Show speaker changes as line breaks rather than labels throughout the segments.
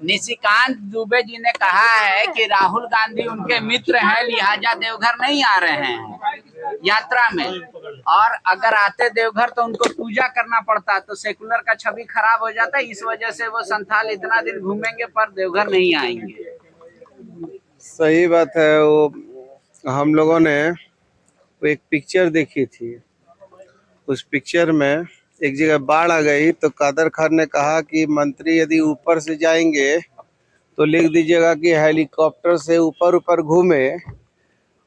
निशिकांत दुबे जी ने कहा है कि राहुल गांधी उनके मित्र हैं, लिहाजा देवघर नहीं आ रहे हैं यात्रा में, और अगर आते देवघर तो उनको पूजा करना पड़ता, तो सेकुलर का छवि खराब हो जाता है। इस वजह से वो संथाल इतना दिन घूमेंगे पर देवघर नहीं आएंगे।
सही बात है। वो हम लोगों ने एक पिक्चर देखी थी, उस पिक्चर में एक जगह बाढ़ आ गई तो कादर खान ने कहा कि मंत्री यदि ऊपर से जाएंगे तो लिख दीजिएगा कि हेलीकॉप्टर से ऊपर ऊपर घूमे,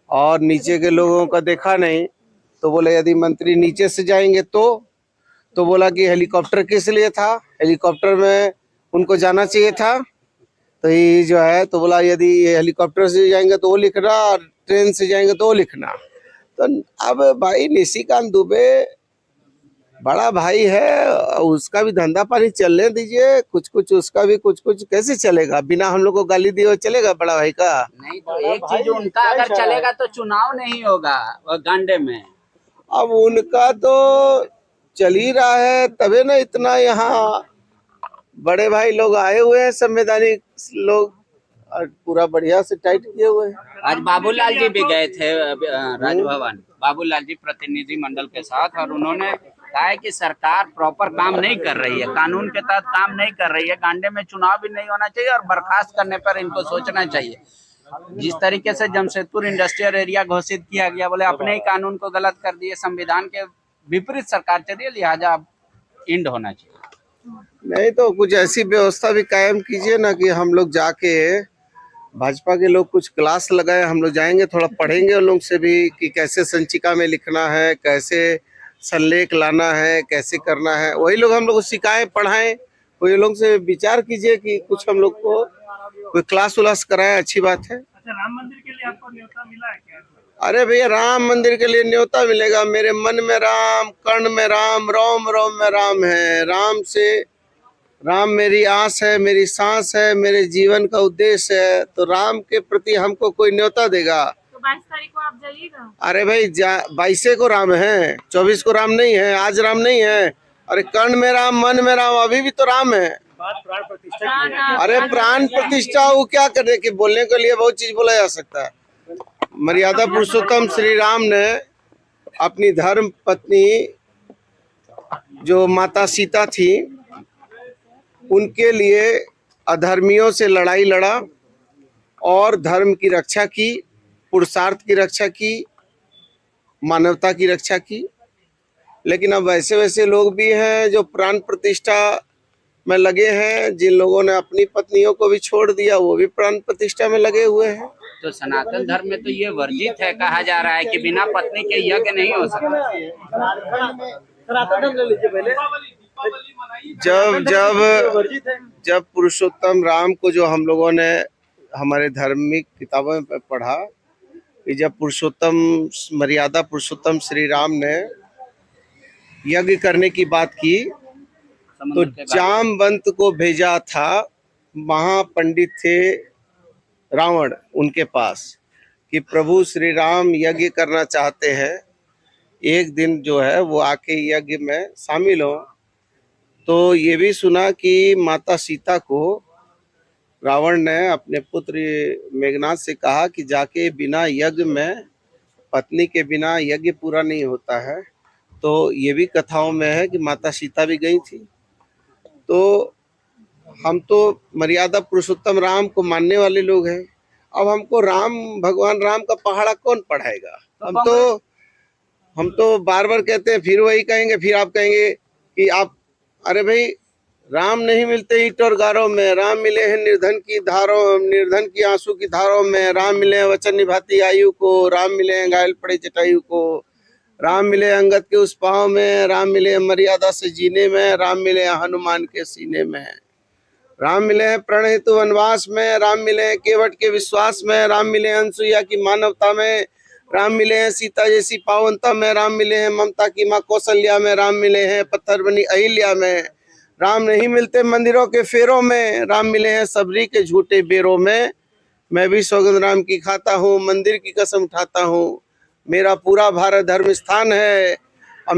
और नीचे के लोगों का देखा नहीं। तो बोले यदि मंत्री नीचे से जाएंगे तो बोला कि हेलीकॉप्टर किस लिए था, हेलीकॉप्टर में उनको जाना चाहिए था। तो ये जो है तो बोला यदि ये हेलीकॉप्टर से जाएंगे तो वो लिखना, और ट्रेन से जाएंगे तो वो लिखना। तो अब भाई निशिकांत दुबे बड़ा भाई है, उसका भी धंधा पानी चलने दीजिए, कुछ कुछ उसका भी कुछ कुछ कैसे चलेगा बिना हम लोग को गाली दिए चलेगा बड़ा भाई का?
नहीं तो एक चीज उनका अगर चलेगा तो चुनाव नहीं होगा गांडे में।
अब उनका तो चल ही रहा है, तबे ना इतना यहाँ बड़े भाई लोग आए हुए हैं, संवैधानिक लोग, और पूरा बढ़िया से टाइट किए हुए हैं।
आज बाबूलाल जी भी गए थे राजभवन, बाबूलाल जी प्रतिनिधि मंडल के साथ, और उन्होंने कहा है कि सरकार प्रॉपर काम नहीं कर रही है, कानून के तहत काम नहीं कर रही है। गांडे में चुनाव भी नहीं होना चाहिए और बर्खास्त करने पर इनको सोचना चाहिए। जिस तरीके से जमशेदपुर इंडस्ट्रियल एरिया घोषित किया गया, बोले अपने ही कानून को गलत कर दिए, संविधान के विपरीत सरकार चल रही है, लिहाजा इंड होना चाहिए।
नहीं तो कुछ ऐसी व्यवस्था भी कायम कीजिए ना कि हम लोग जाके, भाजपा के लोग कुछ क्लास लगाए, हम लोग जाएंगे थोड़ा पढ़ेंगे उन लोग से भी कि कैसे संचिका में लिखना है, कैसे संलेख लाना है, कैसे करना है। वही लोग हम लोग को सिखाएं, पढ़ाएं। वही लोग से विचार कीजिए कि कुछ हम लोग को कोई क्लास उलास कराएं, अच्छी बात है।
अच्छा, राम मंदिर के लिए आपको न्योता मिला है क्या?
अरे भैया, राम मंदिर के लिए न्योता मिलेगा? मेरे मन में राम, कर्ण में राम, रोम रोम में राम है। राम से, राम मेरी आस है, मेरी सांस है, मेरे जीवन का उद्देश्य है। तो राम के प्रति हमको कोई न्योता देगा?
तो 22 तारीख को आप जाइएगा?
अरे भाई, 22 को राम है, 24 को राम नहीं है, आज राम नहीं है। अरे कर्ण में राम, मन में राम, अभी भी तो राम है।
प्राण प्रतिष्ठा की है।
अरे प्राण प्रतिष्ठा वो क्या करने की, बोलने के लिए बहुत चीज बोला जा सकता है। मर्यादा पुरुषोत्तम श्री राम ने अपनी धर्म पत्नी जो माता सीता थी, उनके लिए अधर्मियों से लड़ाई लड़ा और धर्म की रक्षा की, पुरुषार्थ की रक्षा की, मानवता की रक्षा की। लेकिन अब वैसे वैसे लोग भी हैं जो प्राण प्रतिष्ठा में लगे हैं। जिन लोगों ने अपनी पत्नियों को भी छोड़ दिया, वो भी प्राण प्रतिष्ठा में लगे हुए हैं।
तो सनातन धर्म में तो ये वर्जित है, कहा जा रहा है कि बिना पत्नी के यज्ञ नहीं हो सकता।
जब पुरुषोत्तम राम को, जो हम लोगों ने हमारे धार्मिक किताबों में पढ़ा कि जब पुरुषोत्तम, मर्यादा पुरुषोत्तम श्री राम ने यज्ञ करने की बात की तो जामवंत को भेजा था। वहाँ पंडित थे रावण उनके पास कि प्रभु श्री राम यज्ञ करना चाहते हैं, एक दिन जो है वो आके यज्ञ में शामिल हो। तो ये भी सुना कि माता सीता को रावण ने अपने पुत्र मेघनाथ से कहा कि जाके बिना यज्ञ में, पत्नी के बिना यज्ञ पूरा नहीं होता है। तो ये भी कथाओं में है कि माता सीता भी गई थी। तो हम तो मर्यादा पुरुषोत्तम राम को मानने वाले लोग हैं। अब हमको राम, भगवान राम का पहाड़ा कौन पढ़ाएगा? हम तो बार बार कहते हैं, फिर वही कहेंगे, फिर आप कहेंगे कि आप, अरे भाई, राम नहीं मिलते ईंट और गारों में, राम मिले हैं निर्धन की धारों, निर्धन की आंसू की धारों में, राम मिले हैं वचन निभाती आयु को, राम मिले हैं घायल पड़े जटायु को, राम मिले अंगद के उस पाँव में, राम मिले मर्यादा से जीने में, राम मिले हनुमान के सीने में, राम मिले हैं प्रण हेतु वनवास में, राम मिले हैं केवट के विश्वास में, राम मिले हैं अनसुईया की मानवता में, राम मिले हैं सीता जैसी पावनता में, राम मिले हैं ममता की माँ कौशल्या में, राम मिले हैं पत्थर बनी अहिल्या में, राम नहीं मिलते मंदिरों के फेरों में, राम मिले हैं सबरी के झूठे बेरों में। मैं भी सौगंध राम की खाता हूँ, मंदिर की कसम उठाता हूँ, मेरा पूरा भारत धर्म स्थान है। अब